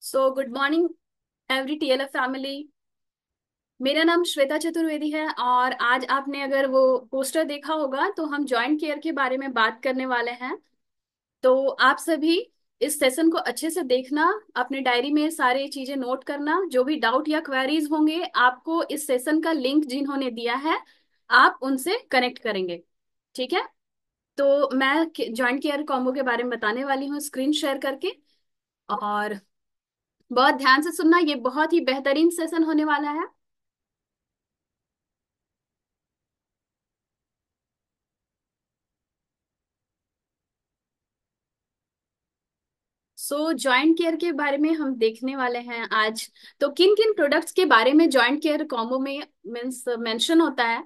So good morning every TLF family. मेरा नाम श्वेता चतुर्वेदी है और आज आपने अगर वो पोस्टर देखा होगा तो हम जॉइंट केयर के बारे में बात करने वाले हैं। तो आप सभी इस सेशन को अच्छे से देखना, अपने डायरी में सारी चीजें नोट करना, जो भी डाउट या क्वेरीज होंगे आपको इस सेशन का लिंक जिन्होंने दिया है आप उनसे कनेक्ट करेंगे। ठीक है। तो मैं जॉइंट केयर कॉम्बो के बारे में बताने वाली हूँ स्क्रीन शेयर करके, और बहुत ध्यान से सुनना, ये बहुत ही बेहतरीन सेशन होने वाला है। सो जॉइंट केयर के बारे में हम देखने वाले हैं आज। तो किन किन प्रोडक्ट्स के बारे में जॉइंट केयर कॉम्बो में मीन्स मेंशन होता है,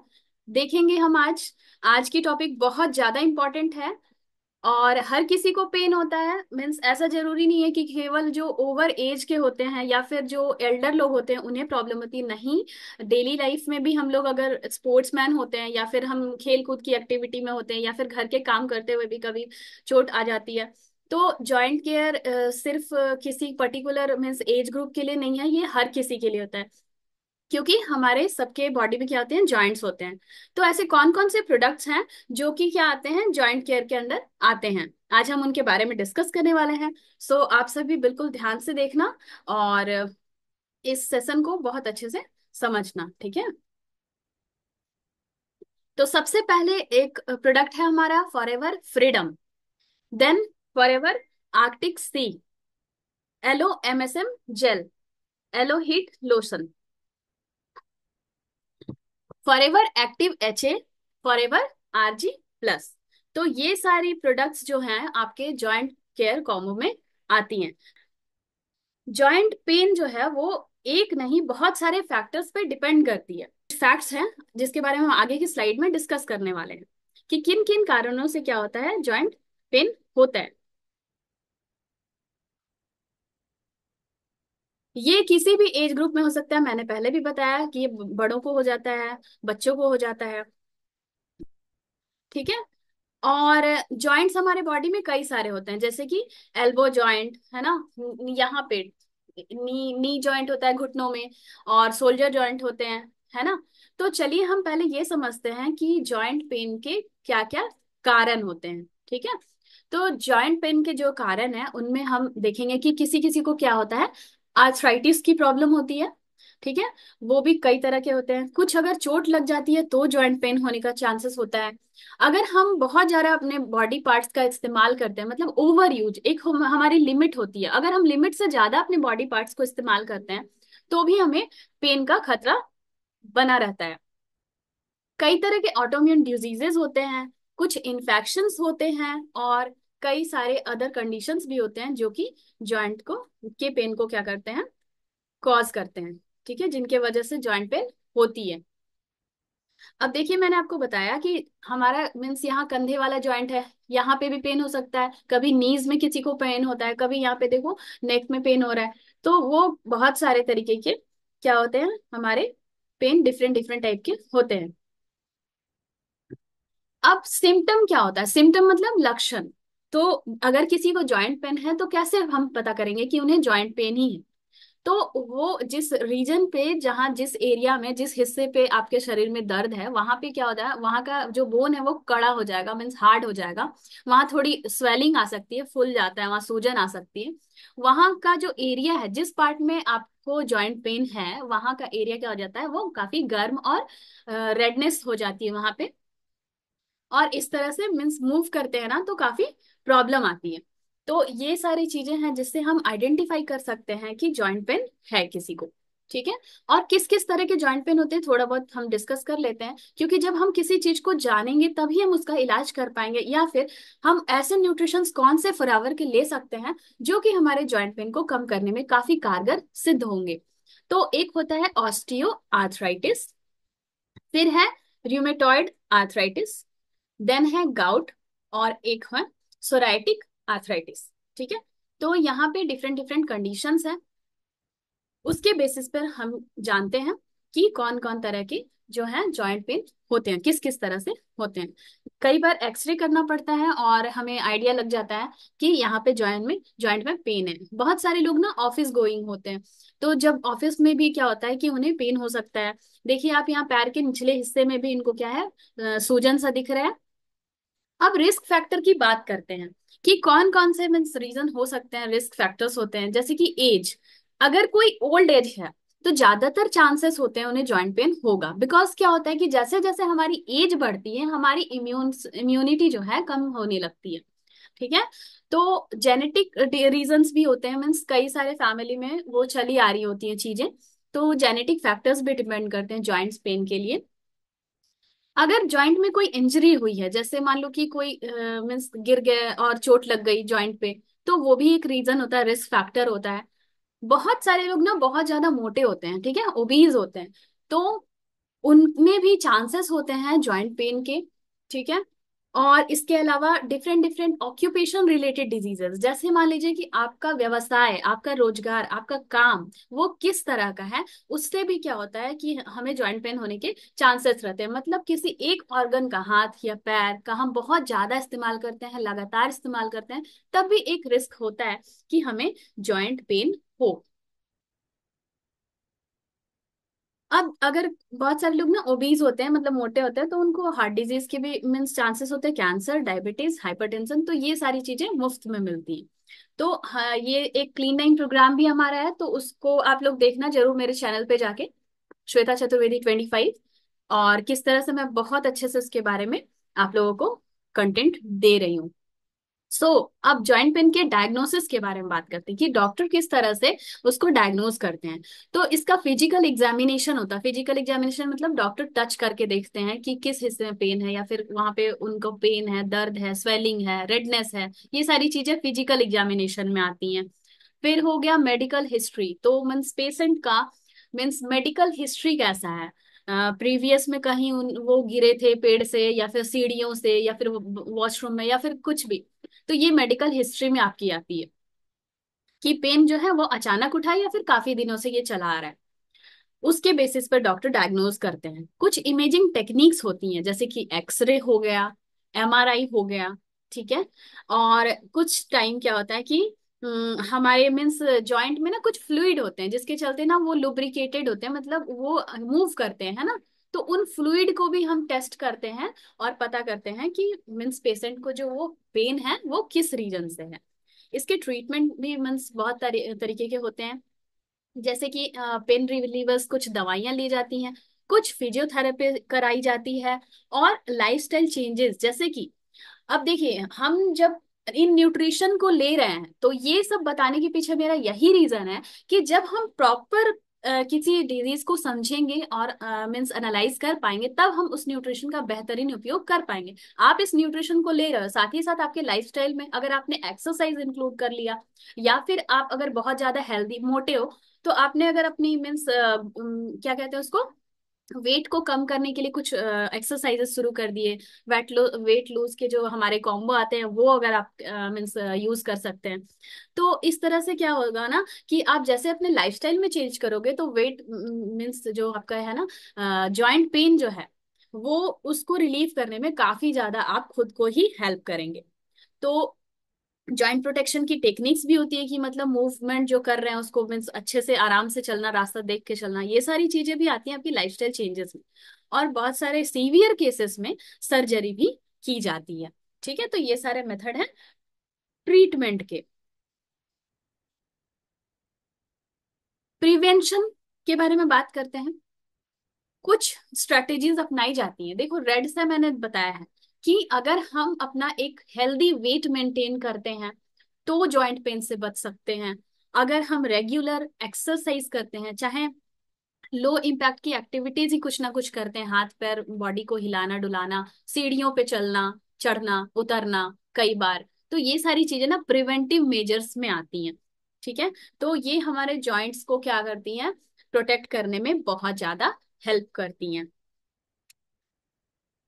देखेंगे हम आज। आज की टॉपिक बहुत ज्यादा इंपॉर्टेंट है और हर किसी को पेन होता है। मीन्स ऐसा जरूरी नहीं है कि केवल जो ओवर एज के होते हैं या फिर जो एल्डर लोग होते हैं उन्हें प्रॉब्लम होती है, नहीं। डेली लाइफ में भी हम लोग अगर स्पोर्ट्समैन होते हैं या फिर हम खेल कूद की एक्टिविटी में होते हैं या फिर घर के काम करते हुए भी कभी चोट आ जाती है। तो जॉइंट केयर सिर्फ किसी पर्टिकुलर मीन्स एज ग्रुप के लिए नहीं है, ये हर किसी के लिए होता है, क्योंकि हमारे सबके बॉडी में क्या होते हैं, जॉइंट्स होते हैं। तो ऐसे कौन कौन से प्रोडक्ट्स हैं जो कि क्या आते हैं, जॉइंट केयर के अंडर आते हैं, आज हम उनके बारे में डिस्कस करने वाले हैं। सो आप सभी बिल्कुल ध्यान से देखना और इस सेशन को बहुत अच्छे से समझना। ठीक है। तो सबसे पहले एक प्रोडक्ट है हमारा Forever Freedom, then Forever Arctic Sea, Aloe MSM Gel, Aloe Heat Lotion, Forever Active HA, Forever ARG plus. तो ये सारी प्रोडक्ट्स जो हैं आपके जॉइंट केयर कॉम्बो में आती हैं। जॉइंट पेन जो है वो एक नहीं बहुत सारे फैक्टर्स पे डिपेंड करती है। फैक्ट्स हैं जिसके बारे में हम आगे की स्लाइड में डिस्कस करने वाले हैं कि किन किन कारणों से क्या होता है, जॉइंट पेन होता है। ये किसी भी एज ग्रुप में हो सकता है, मैंने पहले भी बताया कि ये बड़ों को हो जाता है, बच्चों को हो जाता है। ठीक है। और जॉइंट्स हमारे बॉडी में कई सारे होते हैं, जैसे कि एल्बो जॉइंट है ना, यहाँ पे नी जॉइंट होता है घुटनों में, और सोल्जर जॉइंट होते हैं, है ना। तो चलिए हम पहले ये समझते हैं कि जॉइंट पेन के क्या क्या कारण होते हैं। ठीक है। तो जॉइंट पेन के जो कारण है उनमें हम देखेंगे कि किसी किसी को क्या होता है, आर्थराइटिस की प्रॉब्लम होती है। ठीक है। वो भी कई तरह के होते हैं, कुछ अगर चोट लग जाती है तो जॉइंट पेन होने का चांसेस होता है। अगर हम बहुत ज्यादा अपने बॉडी पार्ट्स का इस्तेमाल करते हैं, मतलब ओवर यूज, एक हमारी लिमिट होती है, अगर हम लिमिट से ज्यादा अपने बॉडी पार्ट्स को इस्तेमाल करते हैं तो भी हमें पेन का खतरा बना रहता है। कई तरह के ऑटोइम्यून डिजीजेस होते हैं, कुछ इन्फेक्शंस होते हैं, और कई सारे अदर कंडीशंस भी होते हैं जो कि जॉइंट को के पेन को क्या करते हैं, कॉज करते हैं। ठीक है, जिनके वजह से जॉइंट पेन होती है। अब देखिए मैंने आपको बताया कि हमारा मीन्स यहाँ कंधे वाला जॉइंट है, यहाँ पे भी पेन हो सकता है, कभी नीज में किसी को पेन होता है, कभी यहाँ पे देखो नेक में पेन हो रहा है। तो वो बहुत सारे तरीके के क्या होते हैं हमारे, पेन डिफरेंट डिफरेंट टाइप के होते हैं। अब सिम्टम क्या होता है, सिम्टम मतलब लक्षण। तो अगर किसी को जॉइंट पेन है तो कैसे हम पता करेंगे कि उन्हें जॉइंट पेन ही है। तो वो जिस रीजन पे, जहाँ जिस एरिया में, जिस हिस्से पे आपके शरीर में दर्द है, वहां पे क्या होता है, वहां का जो बोन है वो कड़ा हो जाएगा, मीन्स हार्ड हो जाएगा। वहां थोड़ी स्वेलिंग आ सकती है, फूल जाता है, वहां सूजन आ सकती है। वहां का जो एरिया है, जिस पार्ट में आपको जॉइंट पेन है, वहां का एरिया क्या हो जाता है, वो काफी गर्म और रेडनेस हो जाती है वहां पे। और इस तरह से मीन्स मूव करते हैं ना तो काफी प्रॉब्लम आती है। तो ये सारी चीजें हैं जिससे हम आइडेंटिफाई कर सकते हैं कि जॉइंट पेन है किसी को। ठीक है। और किस किस तरह के जॉइंट पेन होते हैं थोड़ा बहुत हम डिस्कस कर लेते हैं, क्योंकि जब हम किसी चीज को जानेंगे तभी हम उसका इलाज कर पाएंगे, या फिर हम ऐसे न्यूट्रिशंस कौन से फॉरएवर के ले सकते हैं जो कि हमारे जॉइंट पेन को कम करने में काफी कारगर सिद्ध होंगे। तो एक होता है ऑस्टियो आर्थराइटिस, फिर है रूमेटॉइड आर्थराइटिस, देन है गाउट, और एक है सोराइटिक आर्थराइटिस। ठीक है। तो यहाँ पे डिफरेंट डिफरेंट कंडीशंस हैं, उसके बेसिस पर हम जानते हैं कि कौन कौन तरह के जो है जॉइंट पेन होते हैं, किस किस तरह से होते हैं। कई बार एक्सरे करना पड़ता है और हमें आइडिया लग जाता है कि यहाँ पे जॉइंट में पेन है। बहुत सारे लोग ना ऑफिस गोइंग होते हैं, तो जब ऑफिस में भी क्या होता है कि उन्हें पेन हो सकता है। देखिए आप यहाँ पैर के निचले हिस्से में भी इनको क्या है, सूजन सा दिख रहा है। अब रिस्क फैक्टर की बात करते हैं कि कौन कौन से मीन्स रीजन हो सकते हैं, रिस्क फैक्टर्स होते हैं, जैसे कि एज। अगर कोई ओल्ड एज है तो ज्यादातर चांसेस होते हैं उन्हें जॉइंट पेन होगा। बिकॉज क्या होता है कि जैसे जैसे हमारी एज बढ़ती है हमारी इम्यूनिटी जो है कम होने लगती है। ठीक है। तो जेनेटिक रीजंस भी होते हैं, मीन्स कई सारे फैमिली में वो चली आ रही होती हैं चीजें। तो जेनेटिक फैक्टर्स भी डिपेंड करते हैं जॉइंट्स पेन के लिए। अगर जॉइंट में कोई इंजरी हुई है, जैसे मान लो कि कोई मीन्स गिर गए और चोट लग गई जॉइंट पे, तो वो भी एक रीजन होता है, रिस्क फैक्टर होता है। बहुत सारे लोग ना बहुत ज्यादा मोटे होते हैं, ठीक है, ओबीज होते हैं, तो उनमें भी चांसेस होते हैं जॉइंट पेन के। ठीक है। और इसके अलावा different different occupation related diseases, जैसे मान लीजिए कि आपका व्यवसाय, आपका रोजगार, आपका काम वो किस तरह का है, उससे भी क्या होता है कि हमें जॉइंट पेन होने के चांसेस रहते हैं। मतलब किसी एक ऑर्गन का, हाथ या पैर का हम बहुत ज्यादा इस्तेमाल करते हैं, लगातार इस्तेमाल करते हैं, तब भी एक रिस्क होता है कि हमें जॉइंट पेन हो। अब अगर बहुत सारे लोग ना ओबीज होते हैं, मतलब मोटे होते हैं, तो उनको हार्ट डिजीज के भी मीन्स चांसेस होते हैं, कैंसर, डायबिटीज, हाइपरटेंशन, तो ये सारी चीजें मुफ्त में मिलती हैं। तो हाँ, ये एक क्लीन लाइन प्रोग्राम भी हमारा है, तो उसको आप लोग देखना जरूर मेरे चैनल पे जाके, श्वेता चतुर्वेदी 25। और किस तरह से मैं बहुत अच्छे से उसके बारे में आप लोगों को कंटेंट दे रही हूँ। सो अब जॉइंट पेन के डायग्नोसिस के बारे में बात करते हैं कि डॉक्टर किस तरह से उसको डायग्नोज करते हैं। तो इसका फिजिकल एग्जामिनेशन होता है। फिजिकल एग्जामिनेशन मतलब डॉक्टर टच करके देखते हैं कि किस हिस्से में पेन है, या फिर वहां पे उनको पेन है, दर्द है, स्वेलिंग है, रेडनेस है, ये सारी चीजें फिजिकल एग्जामिनेशन में आती हैं। फिर हो गया मेडिकल हिस्ट्री, तो मीन्स पेशेंट का मीन्स मेडिकल हिस्ट्री कैसा है, प्रीवियस में कहीं वो गिरे थे पेड़ से या फिर सीढ़ियों से या फिर वॉशरूम में या फिर कुछ भी, तो ये मेडिकल हिस्ट्री में आपकी आती है कि पेन जो है वो अचानक उठा या फिर काफी दिनों से ये चला आ रहा है। उसके बेसिस पर डॉक्टर डायग्नोज करते हैं। कुछ इमेजिंग टेक्निक्स होती हैं, जैसे कि एक्सरे हो गया, एमआरआई हो गया। ठीक है। और कुछ टाइम क्या होता है कि हमारे मीन्स जॉइंट में ना कुछ फ्लूइड होते हैं जिसके चलते ना वो लुब्रिकेटेड होते हैं, मतलब वो मूव करते हैं, है ना। तो उन फ्लूइड को भी हम टेस्ट करते हैं और पता करते हैं कि मीन्स पेशेंट को जो वो पेन है वो किस रीजन से है। इसके ट्रीटमेंट भी मीन्स बहुत तरीके के होते हैं, जैसे कि पेन रिलीवर्स, कुछ दवाइयां ली जाती हैं, कुछ फिजियोथेरेपी कराई जाती है, और लाइफस्टाइल चेंजेस, जैसे कि अब देखिए हम जब इन न्यूट्रिशन को ले रहे हैं, तो ये सब बताने के पीछे मेरा यही रीजन है कि जब हम प्रॉपर किसी डिजीज को समझेंगे और मीन्स एनालाइज कर पाएंगे, तब हम उस न्यूट्रिशन का बेहतरीन उपयोग कर पाएंगे। आप इस न्यूट्रिशन को ले रहे हो, साथ ही साथ आपके लाइफस्टाइल में अगर आपने एक्सरसाइज इंक्लूड कर लिया, या फिर आप अगर बहुत ज्यादा हेल्दी मोटे हो, तो आपने अगर अपनी मीन्स क्या कहते हैं उसको, वेट को कम करने के लिए कुछ एक्सरसाइजेस शुरू कर दिए, वेट लूज के जो हमारे कॉम्बो आते हैं वो अगर आप मीन्स यूज कर सकते हैं, तो इस तरह से क्या होगा ना कि आप जैसे अपने लाइफस्टाइल में चेंज करोगे, तो वेट मीन्स जो आपका है ना जॉइंट पेन जो है, वो उसको रिलीव करने में काफी ज्यादा आप खुद को ही हेल्प करेंगे। तो जॉइंट प्रोटेक्शन की टेक्निक्स भी होती है कि मतलब मूवमेंट जो कर रहे हैं उसको मीन्स अच्छे से आराम से चलना, रास्ता देख के चलना, ये सारी चीजें भी आती हैं आपकी लाइफस्टाइल चेंजेस में। और बहुत सारे सीवियर केसेस में सर्जरी भी की जाती है। ठीक है। तो ये सारे मेथड हैं ट्रीटमेंट के। प्रिवेंशन के बारे में बात करते हैं। कुछ स्ट्रेटेजीज अपनाई जाती हैं। देखो रेड से मैंने बताया है कि अगर हम अपना एक हेल्दी वेट मेंटेन करते हैं तो जॉइंट पेन से बच सकते हैं। अगर हम रेगुलर एक्सरसाइज करते हैं, चाहे लो इम्पैक्ट की एक्टिविटीज ही कुछ ना कुछ करते हैं, हाथ पैर बॉडी को हिलाना डुलाना, सीढ़ियों पे चलना, चढ़ना उतरना कई बार, तो ये सारी चीजें ना प्रिवेंटिव मेजर्स में आती हैं। ठीक है। तो ये हमारे जॉइंट्स को क्या करती हैं, प्रोटेक्ट करने में बहुत ज्यादा हेल्प करती हैं।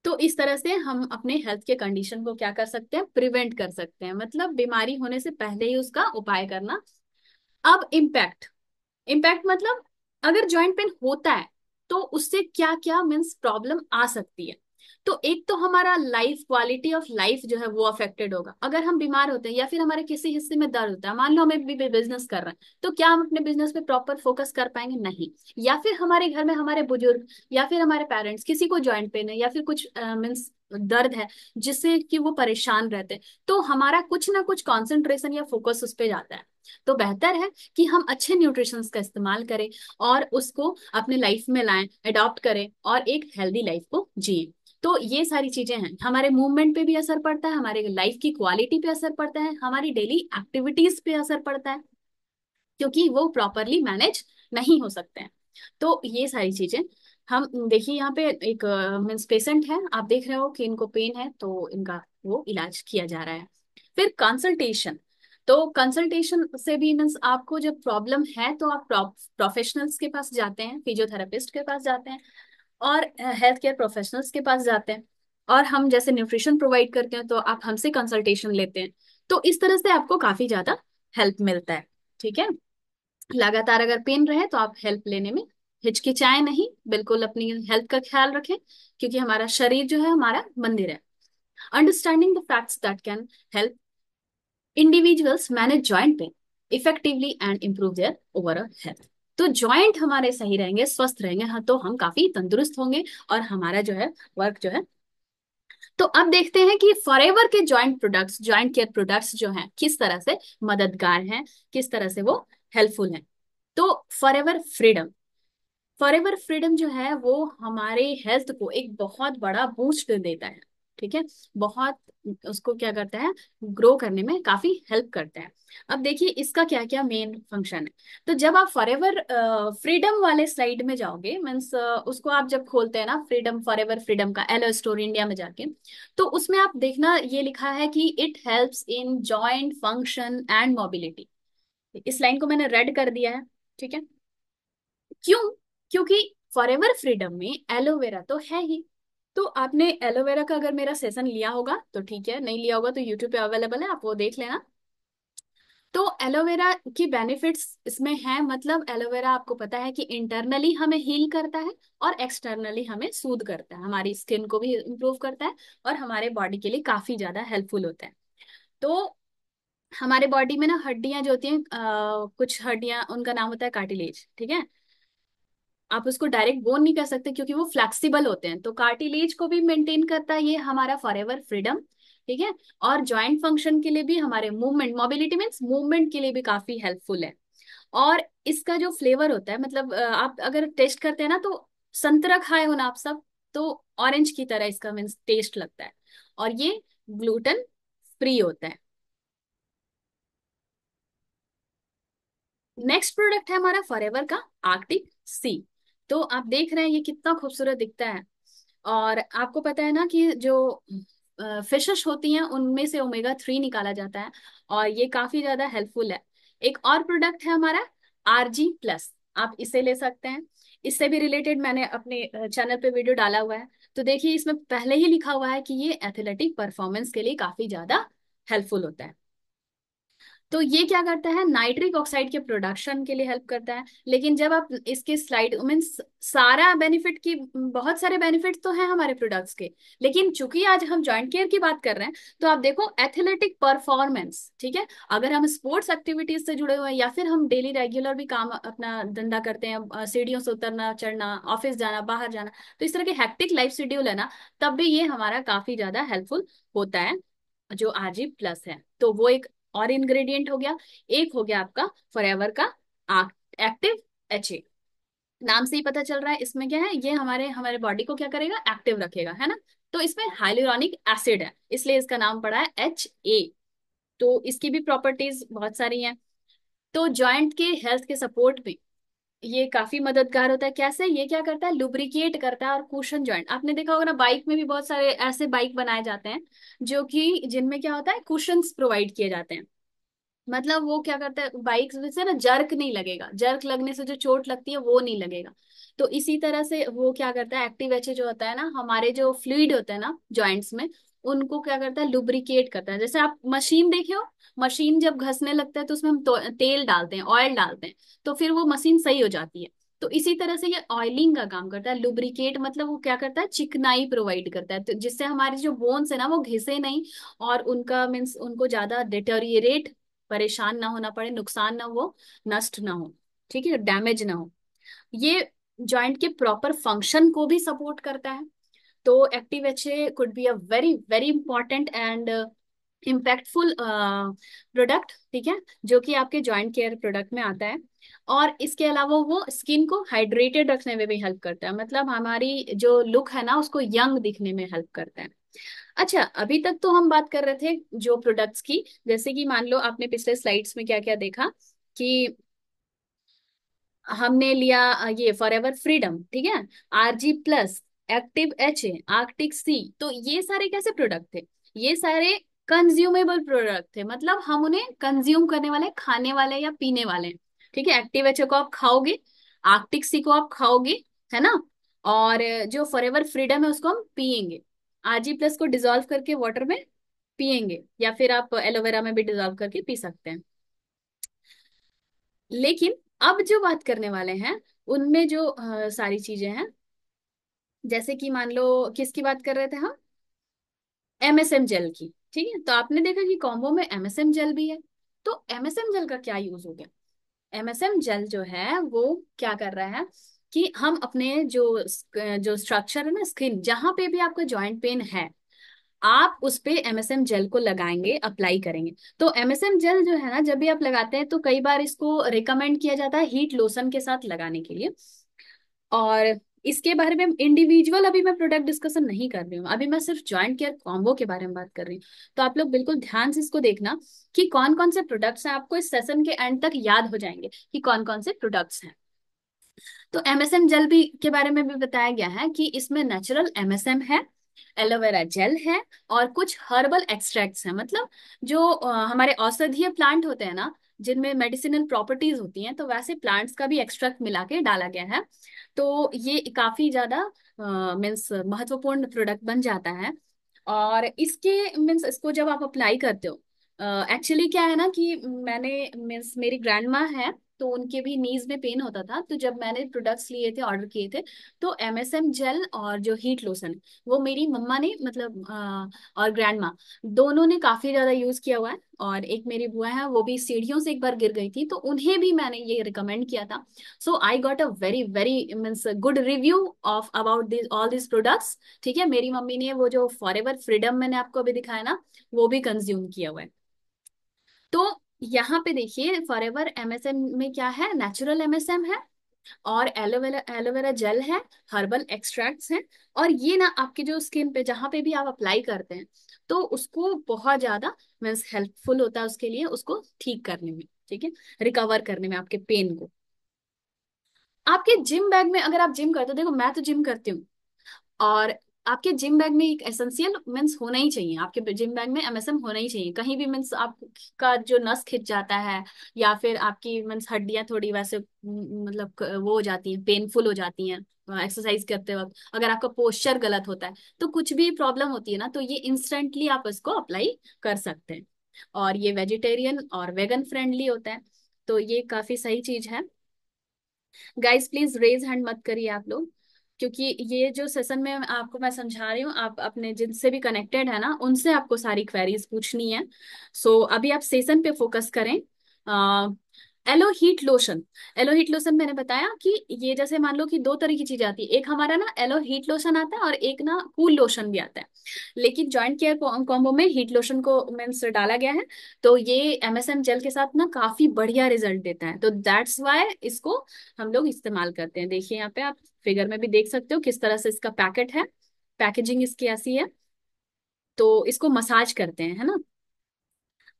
तो इस तरह से हम अपने हेल्थ के कंडीशन को क्या कर सकते हैं, प्रिवेंट कर सकते हैं, मतलब बीमारी होने से पहले ही उसका उपाय करना। अब इम्पैक्ट, इम्पैक्ट मतलब अगर जॉइंट पेन होता है तो उससे क्या क्या मीन्स प्रॉब्लम आ सकती है। तो एक तो हमारा लाइफ, क्वालिटी ऑफ लाइफ जो है वो अफेक्टेड होगा अगर हम बीमार होते हैं, या फिर हमारे किसी हिस्से में दर्द होता है, मान लो हमें भी बिजनेस कर रहे हैं, तो क्या हम अपने बिजनेस पे प्रॉपर फोकस कर पाएंगे? नहीं। या फिर हमारे घर में हमारे बुजुर्ग या फिर हमारे पेरेंट्स, किसी को जॉइंट पेन है या फिर कुछ मीन्स दर्द है जिससे कि वो परेशान रहते हैं, तो हमारा कुछ ना कुछ कंसंट्रेशन या फोकस उस पे जाता है। तो बेहतर है कि हम अच्छे न्यूट्रिशन का इस्तेमाल करें और उसको अपने लाइफ में लाएं, अडॉप्ट करें और एक हेल्दी लाइफ को जिए। तो ये सारी चीजें हैं, हमारे मूवमेंट पे भी असर पड़ता है, हमारे लाइफ की क्वालिटी पे असर पड़ता है, हमारी डेली एक्टिविटीज पे असर पड़ता है, क्योंकि वो प्रॉपरली मैनेज नहीं हो सकते हैं। तो ये सारी चीजें हम देखिए, यहाँ पे एक मीन्स पेशेंट है, आप देख रहे हो कि इनको पेन है, तो इनका वो इलाज किया जा रहा है। फिर कंसल्टेशन। तो कंसल्टेशन से भी मीन्स आपको जब प्रॉब्लम है तो आप प्रोफेशनल्स के पास जाते हैं, फिजियोथेरेपिस्ट के पास जाते हैं और हेल्थ केयर प्रोफेशनल्स के पास जाते हैं। और हम जैसे न्यूट्रिशन प्रोवाइड करते हैं तो आप हमसे कंसल्टेशन लेते हैं। तो इस तरह से आपको काफी ज्यादा हेल्प मिलता है। ठीक है। लगातार अगर पेन रहे तो आप हेल्प लेने में हिचकिचाए नहीं, बिल्कुल अपनी हेल्थ का ख्याल रखें, क्योंकि हमारा शरीर जो है हमारा मंदिर है। Understanding the facts that can help individuals manage joint pain effectively and improve their overall health. तो जॉइंट हमारे सही रहेंगे, स्वस्थ रहेंगे, हाँ, तो हम काफी तंदुरुस्त होंगे और हमारा जो है वर्क जो है। तो अब देखते हैं कि फॉरएवर के joint products, joint care products जो हैं किस तरह से मददगार हैं, किस तरह से वो हेल्पफुल हैं। तो फॉरएवर फ्रीडम, फॉरएवर फ्रीडम जो है वो हमारे हेल्थ को एक बहुत बड़ा बूस्ट देता है। ठीक है। बहुत उसको क्या करता है, ग्रो करने में काफी हेल्प करता है। अब देखिए इसका क्या क्या मेन फंक्शन है। तो जब आप फॉरएवर फ्रीडम वाले स्लाइड में जाओगे, मीन्स उसको आप जब खोलते हैं ना, फ्रीडम, फॉरएवर फ्रीडम का एलो स्टोर इंडिया में जाके, तो उसमें आप देखना ये लिखा है कि it helps in joint function and mobility. इस लाइन को मैंने रेड कर दिया है। ठीक है। क्यों? क्योंकि फॉरएवर फ्रीडम में एलोवेरा तो है ही। तो आपने एलोवेरा का अगर मेरा सेशन लिया होगा तो ठीक है, नहीं लिया होगा तो यूट्यूब पे अवेलेबल है, आप वो देख लेना। तो एलोवेरा की बेनिफिट्स इसमें है, मतलब एलोवेरा आपको पता है कि इंटरनली हमें हील करता है और एक्सटर्नली हमें सूद करता है, हमारी स्किन को भी इम्प्रूव करता है और हमारे बॉडी के लिए काफी ज्यादा हेल्पफुल होता है। तो हमारे बॉडी में ना हड्डियां जो होती हैं, कुछ हड्डियां उनका नाम होता है कार्टिलेज। ठीक है। आप उसको डायरेक्ट बोन नहीं कर सकते क्योंकि वो फ्लेक्सिबल होते हैं, तो कार्टिलेज को भी मेंटेन करता है ये हमारा फॉरएवर फ्रीडम। ठीक है। और जॉइंट फंक्शन के लिए भी, हमारे मूवमेंट, मोबिलिटी मीन्स मूवमेंट के लिए भी काफी हेल्पफुल है। और इसका जो फ्लेवर होता है, मतलब आप अगर टेस्ट करते हैं ना, तो संतरा खाए हो ना आप सब, तो ऑरेंज की तरह इसका मीन्स टेस्ट लगता है। और ये ग्लूटेन फ्री होता है। नेक्स्ट प्रोडक्ट है हमारा फॉरएवर का आर्कटिक सी। तो आप देख रहे हैं ये कितना खूबसूरत दिखता है। और आपको पता है ना कि जो फिशेस होती हैं उनमें से ओमेगा 3 निकाला जाता है और ये काफी ज्यादा हेल्पफुल है। एक और प्रोडक्ट है हमारा RG+, आप इसे ले सकते हैं। इससे भी रिलेटेड मैंने अपने चैनल पे वीडियो डाला हुआ है। तो देखिए इसमें पहले ही लिखा हुआ है कि ये एथलेटिक परफॉर्मेंस के लिए काफी ज्यादा हेल्पफुल होता है। तो ये क्या करता है, नाइट्रिक ऑक्साइड के प्रोडक्शन के लिए हेल्प करता है। लेकिन जब आप इसके स्लाइड मीन्स सारा बेनिफिट की, बहुत सारे बेनिफिट तो हैं हमारे प्रोडक्ट्स के, लेकिन चूंकि आज हम जॉइंट केयर की बात कर रहे हैं, तो आप देखो एथलेटिक परफॉर्मेंस। ठीक है। अगर हम स्पोर्ट्स एक्टिविटीज से जुड़े हुए हैं या फिर हम डेली रेगुलर भी काम अपना धंधा करते हैं, सीढ़ियों से उतरना चढ़ना, ऑफिस जाना बाहर जाना, तो इस तरह के हेक्टिक लाइफ शेड्यूल है ना, तब भी ये हमारा काफी ज्यादा हेल्पफुल होता है जो RG+ है। तो वो एक और इंग्रेडिएंट हो गया। एक हो गया आपका फॉरएवर का एक्टिव HA। नाम से ही पता चल रहा है इसमें क्या है, ये हमारे हमारे बॉडी को क्या करेगा, एक्टिव रखेगा, है ना। तो इसमें हाइलुरोनिक एसिड है, इसलिए इसका नाम पड़ा है HA। तो इसकी भी प्रॉपर्टीज बहुत सारी हैं। तो जॉइंट के हेल्थ के सपोर्ट में ये काफी मददगार होता है। कैसे? ये क्या करता है, लुब्रिकेट करता है और कुशन जॉइंट, आपने देखा होगा ना बाइक में भी बहुत सारे ऐसे बाइक बनाए जाते हैं जो कि जिनमें क्या होता है, कुशंस प्रोवाइड किए जाते हैं। मतलब वो क्या करता है, बाइक से ना जर्क नहीं लगेगा, जर्क लगने से जो चोट लगती है वो नहीं लगेगा। तो इसी तरह से वो क्या करता है, एक्टिव HA जो होता है ना, हमारे जो फ्लूइड होता है ना जॉइंट्स में, उनको क्या करता है, लुब्रिकेट करता है। जैसे आप मशीन देखे हो, मशीन जब घसने लगता है तो उसमें हम तेल डालते हैं, ऑयल डालते हैं, तो फिर वो मशीन सही हो जाती है। तो इसी तरह से ये ऑयलिंग का काम करता है। लुब्रिकेट मतलब वो क्या करता है, चिकनाई प्रोवाइड करता है, तो जिससे हमारी जो बोन्स है ना वो घिसे नहीं, और उनका मीन्स उनको ज्यादा डिटोरिएट, परेशान ना होना पड़े, नुकसान ना हो, नष्ट ना हो, ठीक है, डैमेज ना हो। ये जॉइंट के प्रॉपर फंक्शन को भी सपोर्ट करता है। तो active HA could be a very very important and impactful product, ठीक है, जो कि आपके जॉइंट केयर प्रोडक्ट में आता है। और इसके अलावा वो स्किन को हाइड्रेटेड रखने में भी हेल्प करता है, मतलब हमारी जो लुक है ना उसको यंग दिखने में हेल्प करता है। अच्छा, अभी तक तो हम बात कर रहे थे जो प्रोडक्ट्स की, जैसे कि मान लो आपने पिछले स्लाइड्स में क्या क्या देखा कि हमने लिया ये फॉरएवर फ्रीडम, ठीक है, ARG plus, Active H A, Arctic Sea, तो ये सारे कैसे प्रोडक्ट थे, ये सारे कंज्यूमेबल प्रोडक्ट थे, मतलब हम उन्हें कंज्यूम करने वाले, खाने वाले या पीने वाले हैं, ठीक है। एक्टिव एच ए को आप खाओगे, आर्कटिक सी को आप खाओगे, है ना, और जो फॉरएवर फ्रीडम है उसको हम पियेंगे, आरजी प्लस को डिजोल्व करके वाटर में पियेंगे, या फिर आप एलोवेरा में भी डिजोल्व करके पी सकते हैं। लेकिन अब जो बात करने वाले हैं उनमें जो सारी चीजें हैं, जैसे कि मान लो किसकी बात कर रहे थे हम, एमएसएम जेल की, ठीक है। तो आपने देखा कि कॉम्बो में एमएसएम जेल भी है। तो एमएसएम जेल का क्या यूज हो गया, एमएसएम जेल जो है वो क्या कर रहा है कि हम अपने जो स्ट्रक्चर है ना, स्किन जहां पे भी आपका जॉइंट पेन है, आप उस पे एमएसएम जेल को लगाएंगे, अप्लाई करेंगे। तो एमएसएम जेल जो है ना, जब भी आप लगाते हैं तो कई बार इसको रिकमेंड किया जाता है हीट लोशन के साथ लगाने के लिए। और इसके बारे में इंडिविजुअल अभी मैं प्रोडक्ट डिस्कशन नहीं कर रही हूँ, अभी मैं सिर्फ जॉइंट केयर कॉम्बो के बारे में बात कर रही हूँ। तो आप लोग बिल्कुल ध्यान से इसको देखना कि कौन कौन से प्रोडक्ट्स हैं, आपको इस सेशन के एंड तक याद हो जाएंगे कि कौन कौन से प्रोडक्ट्स हैं। तो एमएसएम जेल भी के बारे में भी बताया गया है कि इसमें नेचुरल एमएसएम है, एलोवेरा जेल है, और कुछ हर्बल एक्सट्रैक्ट्स हैं, मतलब जो हमारे औषधीय प्लांट होते हैं ना, जिनमें मेडिसिनल प्रॉपर्टीज होती हैं, तो वैसे प्लांट्स का भी एक्सट्रैक्ट मिला के डाला गया है। तो ये काफी ज्यादा मीन्स महत्वपूर्ण प्रोडक्ट बन जाता है। और इसके मीन्स इसको जब आप अप्लाई करते हो, एक्चुअली क्या है ना कि मैंने मीन्स मेरी ग्रैंड माँ है, तो उनके भी नीज में पेन होता था, तो जब मैंने प्रोडक्ट्स लिए थे, ऑर्डर किए थे, तो एमएसएम जेल और जो हीट लोशन, वो मेरी मम्मा ने मतलब और ग्रैंड माँ दोनों ने काफी ज्यादा यूज किया हुआ है। और एक मेरी बुआ है, वो भी सीढ़ियों से एक बार गिर गई थी, तो उन्हें भी मैंने ये रिकमेंड किया था। So I got a very very means good review of about this all this products, ठीक है। मेरी मम्मी ने वो जो फॉरएवर फ्रीडम मैंने आपको अभी दिखाया ना, वो भी कंज्यूम किया हुआ है। तो यहाँ पे देखिए फॉरएवर एमएसएम में क्या है, नेचुरल एमएसएम है, और एलोवेरा एलोवेरा जेल है, हर्बल एक्सट्रैक्ट्स हैं। और ये ना आपके जो स्किन पे जहाँ पे भी आप अप्लाई करते हैं, तो उसको बहुत ज्यादा मीन्स हेल्पफुल होता है उसके लिए, उसको ठीक करने में, ठीक है, रिकवर करने में आपके पेन को। आपके जिम बैग में अगर आप जिम करते हो, देखो मैं तो जिम करती हूँ, और आपके जिम बैग में एक एसेंशियल मीन्स होना ही चाहिए, आपके जिम बैग में एमएसएम होना ही चाहिए। कहीं भी मीन्स आपका जो नस खिंच जाता है, या फिर आपकी मीन्स हड्डियां थोड़ी वैसे मतलब वो हो जाती हैं, पेनफुल हो जाती हैं एक्सरसाइज करते वक्त, अगर आपका पोस्चर गलत होता है, तो कुछ भी प्रॉब्लम होती है ना, तो ये इंस्टेंटली आप इसको अप्लाई कर सकते हैं। और ये वेजिटेरियन और वेगन फ्रेंडली होता है, तो ये काफी सही चीज है। गाइस प्लीज रेज हैंड मत करिए आप लोग, क्योंकि ये जो सेशन में आपको मैं समझा रही हूँ, आप अपने जिनसे भी कनेक्टेड है ना, उनसे आपको सारी क्वेरीज पूछनी है। सो अभी आप सेशन पे फोकस करें। Yellow Heat lotion, yellow Heat lotion मैंने बताया कि ये जैसे मान लो कि दो तरह की चीजें आती है, एक हमारा ना एलो हीट लोशन आता है, और एक ना कूल लोशन भी आता है। लेकिन जॉइंट केयर कॉम्बो में हीट लोशन को मीन्स डाला गया है, तो ये एमएसएम जेल के साथ ना काफी बढ़िया रिजल्ट देता है, तो दैट्स वाई इसको हम लोग इस्तेमाल करते हैं। देखिए यहाँ पे आप फिगर में भी देख सकते हो किस तरह से इसका पैकेट है, पैकेजिंग इसकी ऐसी है। तो इसको मसाज करते हैं, है ना।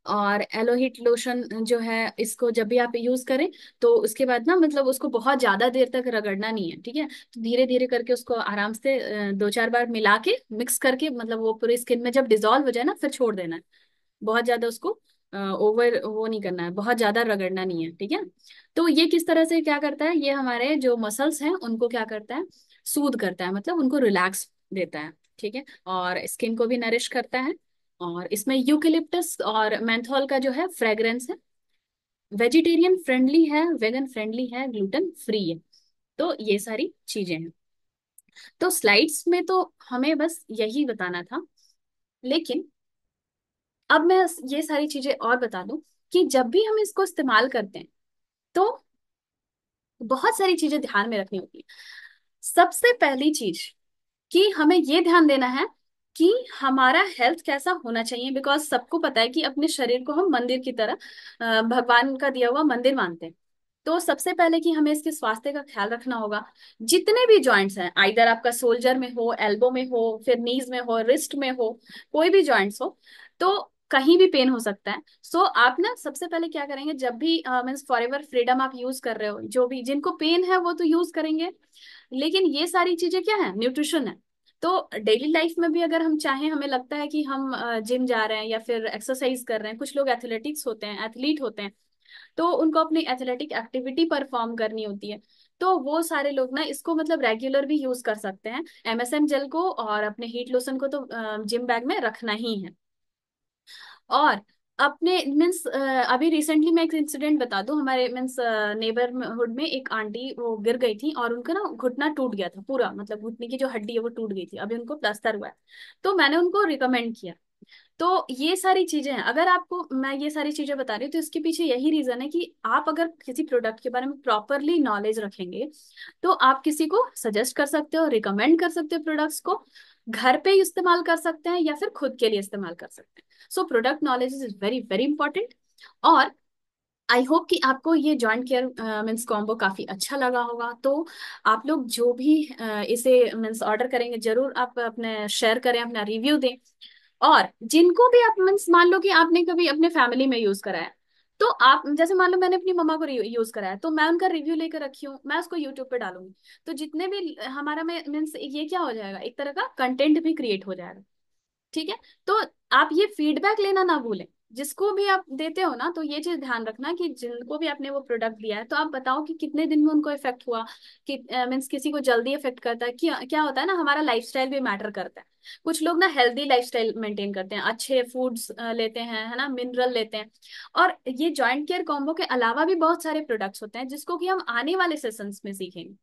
और एलोहिट लोशन जो है, इसको जब भी आप यूज करें, तो उसके बाद ना मतलब उसको बहुत ज्यादा देर तक रगड़ना नहीं है, ठीक है। तो धीरे धीरे करके उसको आराम से दो चार बार मिला के मिक्स करके, मतलब वो पूरी स्किन में जब डिजोल्व हो जाए ना, फिर छोड़ देना है। बहुत ज्यादा उसको ओवर वो नहीं करना है, बहुत ज्यादा रगड़ना नहीं है, ठीक है। तो ये किस तरह से क्या करता है, ये हमारे जो मसल्स हैं उनको क्या करता है, सूद करता है, मतलब उनको रिलैक्स देता है, ठीक है, और स्किन को भी नरिश करता है। और इसमें यूकेलिप्टस और मेंथॉल का जो है फ्रेग्रेंस है, वेजिटेरियन फ्रेंडली है, वेगन फ्रेंडली है, ग्लूटेन फ्री है। तो ये सारी चीजें हैं। तो स्लाइड्स में तो हमें बस यही बताना था, लेकिन अब मैं ये सारी चीजें और बता दूं कि जब भी हम इसको इस्तेमाल करते हैं तो बहुत सारी चीजें ध्यान में रखनी होती है। सबसे पहली चीज कि हमें ये ध्यान देना है कि हमारा हेल्थ कैसा होना चाहिए, बिकॉज सबको पता है कि अपने शरीर को हम मंदिर की तरह, भगवान का दिया हुआ मंदिर मानते हैं। तो सबसे पहले कि हमें इसके स्वास्थ्य का ख्याल रखना होगा। जितने भी जॉइंट्स हैं, आइदर आपका सोल्जर में हो, एल्बो में हो, फिर नीज में हो, रिस्ट में हो, कोई भी जॉइंट्स हो, तो कहीं भी पेन हो सकता है। सो आप ना सबसे पहले क्या करेंगे, जब भी मीन्स फॉरएवर फ्रीडम आप यूज कर रहे हो, जो भी जिनको पेन है वो तो यूज करेंगे, लेकिन ये सारी चीजें क्या है, न्यूट्रिशन है। तो डेली लाइफ में भी अगर हम चाहें, हमें लगता है कि हम जिम जा रहे हैं या फिर एक्सरसाइज कर रहे हैं, कुछ लोग एथलेटिक्स होते हैं, एथलीट होते हैं, तो उनको अपनी एथलेटिक एक्टिविटी परफॉर्म करनी होती है। तो वो सारे लोग ना इसको मतलब रेगुलर भी यूज कर सकते हैं, एमएसएम जेल को और अपने हीट लोशन को तो जिम बैग में रखना ही है। और अपने मीन्स अभी रिसेंटली मैं एक इंसिडेंट बता दूं, हमारे मीन्स नेबरहुड में एक आंटी वो गिर गई थी और उनका ना घुटना टूट गया था पूरा, मतलब घुटने की जो हड्डी है वो टूट गई थी, अभी उनको प्लास्टर हुआ है। तो मैंने उनको रिकमेंड किया। तो ये सारी चीजें हैं, अगर आपको मैं ये सारी चीजें बता रही हूँ तो इसके पीछे यही रीजन है कि आप अगर किसी प्रोडक्ट के बारे में प्रॉपरली नॉलेज रखेंगे तो आप किसी को सजेस्ट कर सकते हो, रिकमेंड कर सकते हो, प्रोडक्ट्स को घर पे इस्तेमाल कर सकते हैं या फिर खुद के लिए इस्तेमाल कर सकते हैं। So product knowledge is very very important. और आई होप कि आपको ये जॉइंट केयर मीन्स कॉम्बो काफी अच्छा लगा होगा। तो आप लोग जो भी इसे मीन्स ऑर्डर करेंगे, जरूर आप अपने शेयर करें, अपना रिव्यू दें। और जिनको भी आप मीन्स मान लो कि आपने कभी अपने फैमिली में यूज करा है, तो आप जैसे मान लो मैंने अपनी मम्मा को यूज करा है, तो मैं उनका रिव्यू लेकर रखी हूँ, मैं उसको यूट्यूब पे डालूंगी। तो जितने भी हमारा में मीन्स ये क्या हो जाएगा, एक तरह का कंटेंट भी क्रिएट हो जाएगा। ठीक है। तो आप ये फीडबैक लेना ना भूलें, जिसको भी आप देते हो ना, तो ये चीज ध्यान रखना कि जिनको भी आपने वो प्रोडक्ट दिया है तो आप बताओ कि कितने दिन में उनको इफेक्ट हुआ। कि मीन्स किसी को जल्दी इफेक्ट करता है, क्या क्या होता है ना, हमारा लाइफस्टाइल भी मैटर करता है। कुछ लोग ना हेल्दी लाइफस्टाइल मेंटेन करते हैं, अच्छे फूड्स लेते हैं, है ना, मिनरल लेते हैं। और ये जॉइंट केयर कॉम्बो के अलावा भी बहुत सारे प्रोडक्ट्स होते हैं जिसको कि हम आने वाले सेशंस में सीखेंगे।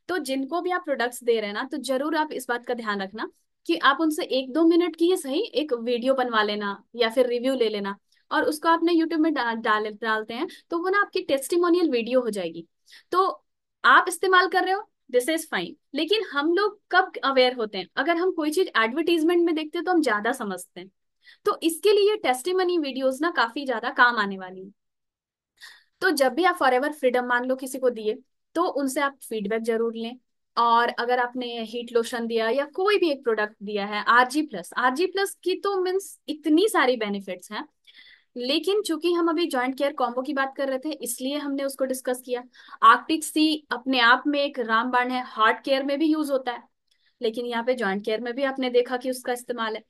तो जिनको भी आप प्रोडक्ट्स दे रहे हैं ना, तो जरूर आप इस बात का ध्यान रखना कि आप उनसे 1-2 मिनट की ही सही एक वीडियो बनवा लेना या फिर रिव्यू ले लेना, और उसको आपने यूट्यूब में डालते हैं तो वो ना आपकी टेस्टिमोनियल वीडियो हो जाएगी। तो आप इस्तेमाल कर रहे हो, दिस इज फाइन, लेकिन हम लोग कब अवेयर होते हैं, अगर हम कोई चीज एडवर्टीजमेंट में देखते हैं तो हम ज्यादा समझते हैं। तो इसके लिए टेस्टिमनी वीडियोस ना काफी ज्यादा काम आने वाली है। तो जब भी आप फॉरएवर फ्रीडम मान लो किसी को दिए, तो उनसे आप फीडबैक जरूर लें। और अगर आपने हीट लोशन दिया या कोई भी एक प्रोडक्ट दिया है, आरजी प्लस की तो मीन्स इतनी सारी बेनिफिट्स हैं, लेकिन चूंकि हम अभी जॉइंट केयर कॉम्बो की बात कर रहे थे इसलिए हमने उसको डिस्कस किया। आर्कटिक सी अपने आप में एक रामबाण है, हार्ट केयर में भी यूज होता है, लेकिन यहाँ पे जॉइंट केयर में भी आपने देखा कि उसका इस्तेमाल है।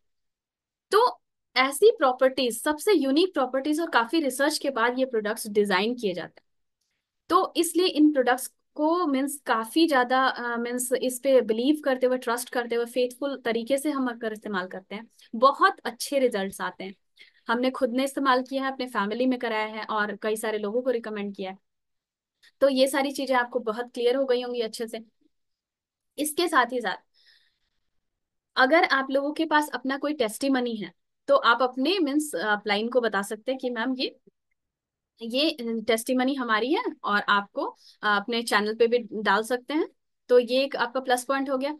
तो ऐसी प्रॉपर्टीज, सबसे यूनिक प्रॉपर्टीज और काफी रिसर्च के बाद ये प्रोडक्ट्स डिजाइन किए जाते हैं। तो इसलिए इन प्रोडक्ट्स को मीन्स काफी ज्यादा मीन्स इस पे बिलीव करते हुए, ट्रस्ट करते हुए, फेथफुल तरीके से हम अगर इस्तेमाल करते हैं, बहुत अच्छे रिजल्ट्स आते हैं। हमने खुद ने इस्तेमाल किया है, अपने फैमिली में कराया है और कई सारे लोगों को रिकमेंड किया है। तो ये सारी चीजें आपको बहुत क्लियर हो गई होंगी अच्छे से। इसके साथ ही साथ अगर आप लोगों के पास अपना कोई टेस्टिमनी है, तो आप अपने मीन्स अपलाइन को बता सकते हैं कि मैम ये टेस्टिमनी हमारी है, और आपको अपने चैनल पे भी डाल सकते हैं। तो ये एक आपका प्लस पॉइंट हो गया।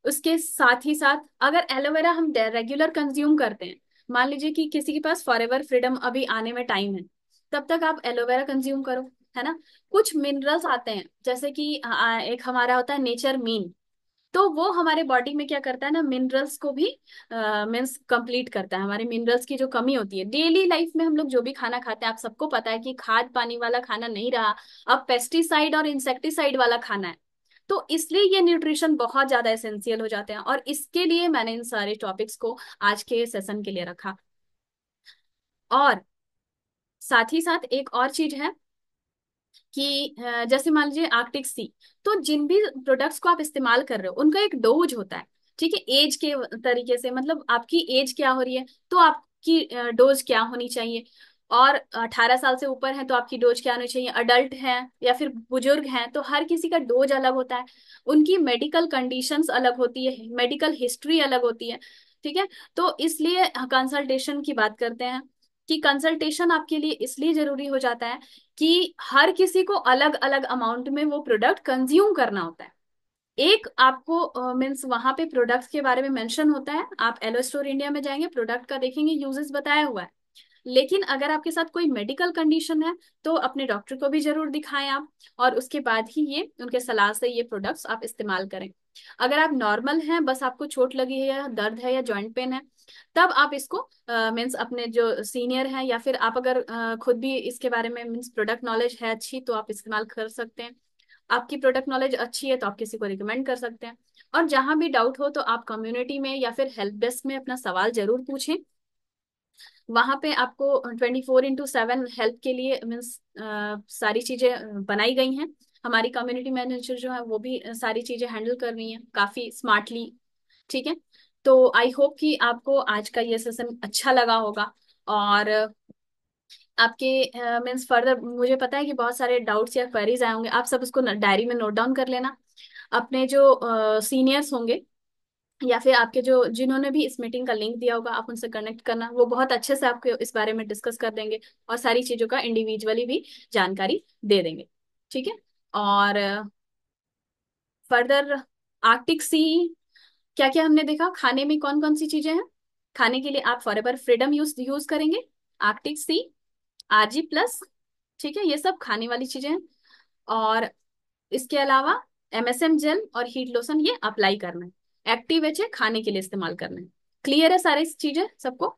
उसके साथ ही साथ अगर एलोवेरा हम रेगुलर कंज्यूम करते हैं, मान लीजिए कि किसी के पास फॉरएवर फ्रीडम अभी आने में टाइम है, तब तक आप एलोवेरा कंज्यूम करो, है ना। कुछ मिनरल्स आते हैं जैसे कि एक हमारा होता है नेचर मीन, तो वो हमारे बॉडी में क्या करता है ना, मिनरल्स को भी मीन्स कंप्लीट करता है। हमारे मिनरल्स की जो कमी होती है डेली लाइफ में, हम लोग जो भी खाना खाते हैं, आप सबको पता है कि खाद पानी वाला खाना नहीं रहा, अब पेस्टिसाइड और इंसेक्टिसाइड वाला खाना है। तो इसलिए ये न्यूट्रिशन बहुत ज्यादा एसेंशियल हो जाते हैं, और इसके लिए मैंने इन सारे टॉपिक्स को आज के सेशन के लिए रखा। और साथ ही साथ एक और चीज है कि जैसे मान लीजिए आर्कटिक सी, तो जिन भी प्रोडक्ट्स को आप इस्तेमाल कर रहे हो उनका एक डोज होता है। ठीक है, एज के तरीके से, मतलब आपकी एज क्या हो रही है तो आपकी डोज क्या होनी चाहिए। और 18 साल से ऊपर हैं तो आपकी डोज क्या होनी चाहिए, अडल्ट हैं या फिर बुजुर्ग हैं तो हर किसी का डोज अलग होता है, उनकी मेडिकल कंडीशंस अलग होती है, मेडिकल हिस्ट्री अलग होती है। ठीक है। तो इसलिए कंसल्टेशन की बात करते हैं कि कंसल्टेशन आपके लिए इसलिए जरूरी हो जाता है कि हर किसी को अलग अलग अमाउंट में वो प्रोडक्ट कंज्यूम करना होता है। एक आपको मीन्स वहां पे प्रोडक्ट्स के बारे में मेंशन होता है, आप एलो स्टोर इंडिया में जाएंगे, प्रोडक्ट का देखेंगे, यूजेस बताया हुआ है। लेकिन अगर आपके साथ कोई मेडिकल कंडीशन है तो अपने डॉक्टर को भी जरूर दिखाएं आप, और उसके बाद ही ये उनके सलाह से ये प्रोडक्ट्स आप इस्तेमाल करें। अगर आप नॉर्मल हैं, बस आपको चोट लगी है या दर्द है या जॉइंट पेन है, तब आप इसको मीन्स अपने जो सीनियर हैं या फिर आप अगर खुद भी इसके बारे में मीन्स प्रोडक्ट नॉलेज है अच्छी तो आप इस्तेमाल कर सकते हैं। आपकी प्रोडक्ट नॉलेज अच्छी है तो आप किसी को रिकमेंड कर सकते हैं। और जहां भी डाउट हो तो आप कम्युनिटी में या फिर हेल्प डेस्क में अपना सवाल जरूर पूछें। वहां पे आपको 24/7 हेल्प के लिए मीन्स सारी चीजें बनाई गई हैं। हमारी कम्युनिटी मैनेजर जो है वो भी सारी चीजें हैंडल कर रही हैं काफी स्मार्टली। ठीक है। तो आई होप कि आपको आज का ये सेशन अच्छा लगा होगा। और आपके मीन्स फर्दर मुझे पता है कि बहुत सारे डाउट्स या क्वेरीज आए होंगे, आप सब उसको डायरी में नोट डाउन कर लेना। अपने जो सीनियर्स होंगे या फिर आपके जो जिन्होंने भी इस मीटिंग का लिंक दिया होगा आप उनसे कनेक्ट करना, वो बहुत अच्छे से आपको इस बारे में डिस्कस कर देंगे और सारी चीजों का इंडिविजुअली भी जानकारी दे देंगे। ठीक है। और फर्दर आर्कटिक सी, क्या क्या हमने देखा खाने में कौन कौन सी चीजें हैं। खाने के लिए आप फॉरएवर फ्रीडम यूज यूज करेंगे, आर्कटिक सी, RG+। ठीक है, ये सब खाने वाली चीजें हैं। और इसके अलावा MSM जेल और हीट लोशन ये अप्लाई करना है, एक्टिव एच है खाने के लिए इस्तेमाल करना है। क्लियर है सारी चीजें सबको।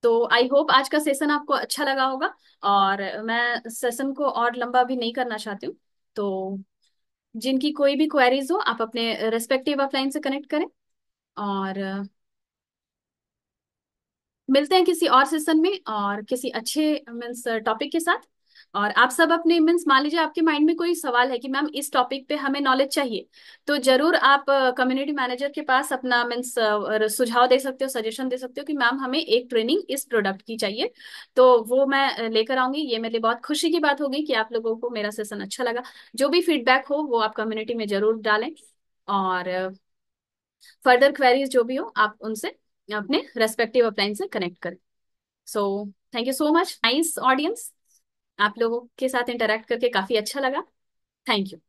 तो आई होप आज का सेशन आपको अच्छा लगा होगा। और मैं सेशन को और लंबा भी नहीं करना चाहती हूँ। तो जिनकी कोई भी क्वेरीज हो आप अपने रेस्पेक्टिव अपलाइन से कनेक्ट करें। और मिलते हैं किसी और सेशन में और किसी अच्छे मीन्स टॉपिक के साथ। और आप सब अपने मीन्स मान लीजिए आपके माइंड में कोई सवाल है कि मैम इस टॉपिक पे हमें नॉलेज चाहिए, तो जरूर आप कम्युनिटी मैनेजर के पास अपना मीन्स सुझाव दे सकते हो, सजेशन दे सकते हो कि मैम हमें एक ट्रेनिंग इस प्रोडक्ट की चाहिए। तो वो मैं लेकर आऊंगी। ये मेरे लिए बहुत खुशी की बात होगी कि आप लोगों को मेरा सेशन अच्छा लगा। जो भी फीडबैक हो वो आप कम्युनिटी में जरूर डालें। और फर्दर क्वेरीज जो भी हो आप उनसे अपने रेस्पेक्टिव अपलाइन से कनेक्ट करें। So thank you so much, nice audience. आप लोगों के साथ इंटरेक्ट करके काफी अच्छा लगा। Thank you.